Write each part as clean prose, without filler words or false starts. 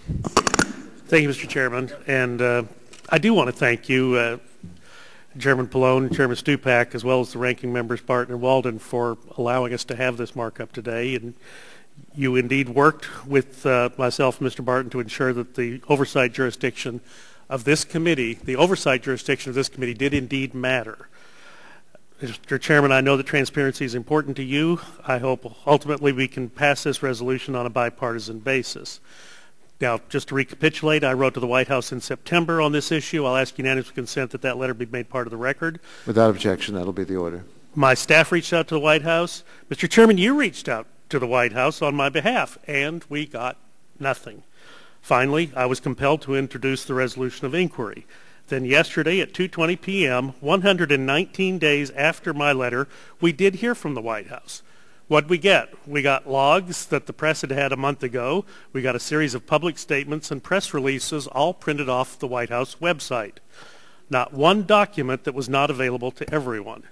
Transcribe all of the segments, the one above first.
Thank you, Mr. Chairman. And I do want to thank you, Chairman Pallone, Chairman Stupak, as well as the ranking members Barton and Walden, for allowing us to have this markup today. And you indeed worked with myself and Mr. Barton to ensure that the oversight jurisdiction of this committee, did indeed matter. Mr. Chairman, I know that transparency is important to you. I hope ultimately we can pass this resolution on a bipartisan basis. Now, just to recapitulate, I wrote to the White House in September on this issue. I'll ask unanimous consent that that letter be made part of the record. Without objection, that'll be the order. My staff reached out to the White House. Mr. Chairman, you reached out to the White House on my behalf, and we got nothing. Finally, I was compelled to introduce the resolution of inquiry. Then yesterday at 2:20 p.m., 119 days after my letter, we did hear from the White House. What'd we get? We got logs that the press had had a month ago. We got a series of public statements and press releases all printed off the White House website. Not one document that was not available to everyone.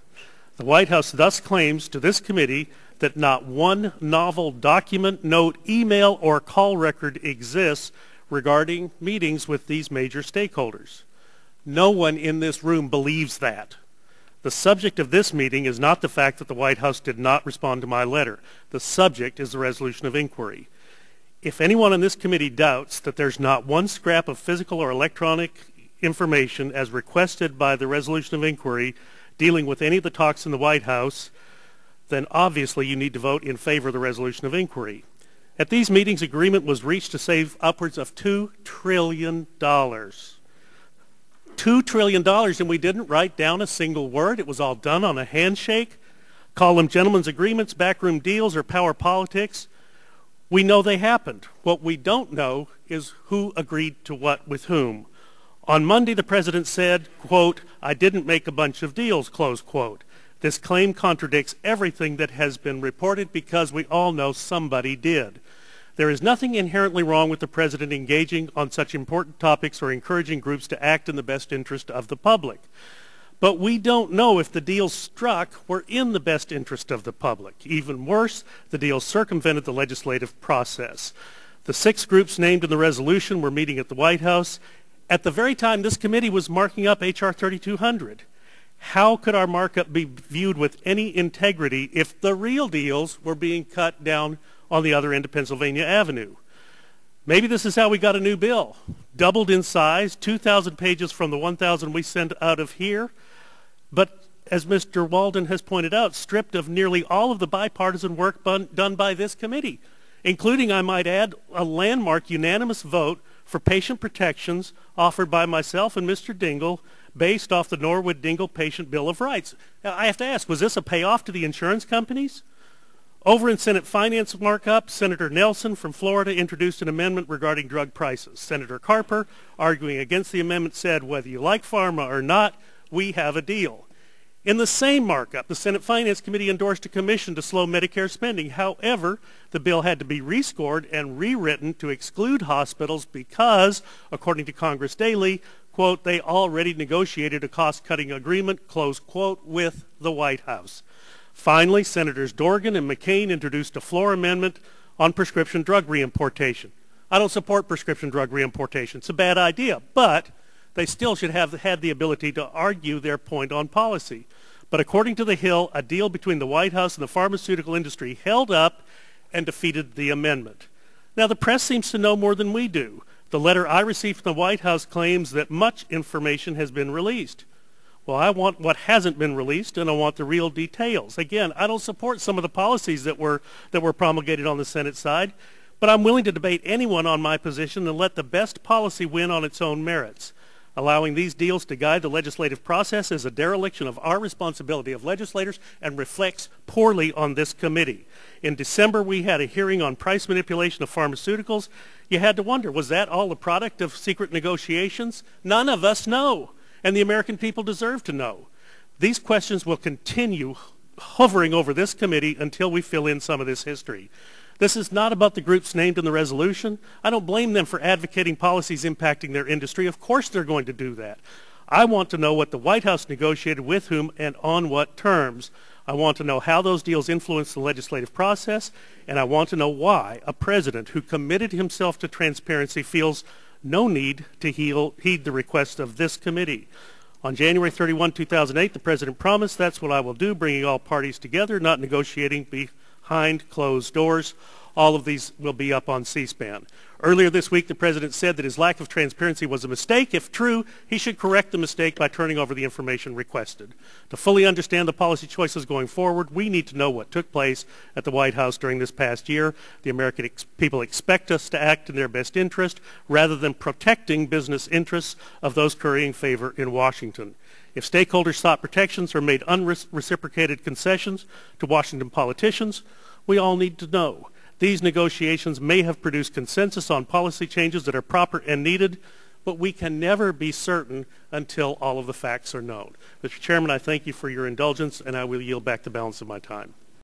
The White House thus claims to this committee that not one novel document, note, email, or call record exists regarding meetings with these major stakeholders. No one in this room believes that. The subject of this meeting is not the fact that the White House did not respond to my letter. The subject is the resolution of inquiry. If anyone on this committee doubts that there's not one scrap of physical or electronic information as requested by the resolution of inquiry dealing with any of the talks in the White House, then obviously you need to vote in favor of the resolution of inquiry. At these meetings, agreement was reached to save upwards of $2 trillion. $2 trillion, and we didn't write down a single word. It was all done on a handshake. Call them gentlemen's agreements, backroom deals, or power politics. We know they happened. What we don't know is who agreed to what with whom. On Monday, the president said, quote, "I didn't make a bunch of deals," close quote. This claim contradicts everything that has been reported because we all know somebody did. There is nothing inherently wrong with the president engaging on such important topics or encouraging groups to act in the best interest of the public. But we don't know if the deals struck were in the best interest of the public. Even worse, the deals circumvented the legislative process. The 6 groups named in the resolution were meeting at the White House at the very time this committee was marking up H.R. 3200. How could our markup be viewed with any integrity if the real deals were being cut down on the other end of Pennsylvania Avenue? Maybe this is how we got a new bill. Doubled in size, 2,000 pages from the 1,000 we sent out of here. But as Mr. Walden has pointed out, stripped of nearly all of the bipartisan work done by this committee, including, I might add, a landmark unanimous vote for patient protections offered by myself and Mr. Dingell based off the Norwood-Dingell Patient Bill of Rights. Now, I have to ask, was this a payoff to the insurance companies? Over in Senate Finance markup, Senator Nelson from Florida introduced an amendment regarding drug prices. Senator Carper, arguing against the amendment, said, whether you like pharma or not, we have a deal. In the same markup, the Senate Finance Committee endorsed a commission to slow Medicare spending. However, the bill had to be rescored and rewritten to exclude hospitals because, according to Congress Daily, quote, they already negotiated a cost-cutting agreement, close quote, with the White House. Finally, Senators Dorgan and McCain introduced a floor amendment on prescription drug reimportation. I don't support prescription drug reimportation. It's a bad idea, but they still should have had the ability to argue their point on policy. But according to the Hill, a deal between the White House and the pharmaceutical industry held up and defeated the amendment. Now, the press seems to know more than we do. The letter I received from the White House claims that much information has been released. Well, I want what hasn't been released, and I want the real details. Again, I don't support some of the policies that were promulgated on the Senate side, but I'm willing to debate anyone on my position and let the best policy win on its own merits. Allowing these deals to guide the legislative process is a dereliction of our responsibility of legislators and reflects poorly on this committee. In December, we had a hearing on price manipulation of pharmaceuticals. You had to wonder, was that all the product of secret negotiations? None of us know, and the American people deserve to know. These questions will continue hovering over this committee until we fill in some of this history. This is not about the groups named in the resolution. I don't blame them for advocating policies impacting their industry. Of course they're going to do that. I want to know what the White House negotiated with whom and on what terms. I want to know how those deals influence the legislative process, and I want to know why a president who committed himself to transparency feels no need to heed the request of this committee. On January 31, 2008, the president promised, "That's what I will do, bringing all parties together, not negotiating behind closed doors." All of these will be up on C-SPAN. Earlier this week, the president said that his lack of transparency was a mistake. If true, he should correct the mistake by turning over the information requested. To fully understand the policy choices going forward, we need to know what took place at the White House during this past year. The American people expect us to act in their best interest rather than protecting business interests of those currying favor in Washington. If stakeholders sought protections or made unreciprocated concessions to Washington politicians, we all need to know. These negotiations may have produced consensus on policy changes that are proper and needed, but we can never be certain until all of the facts are known. Mr. Chairman, I thank you for your indulgence, and I will yield back the balance of my time.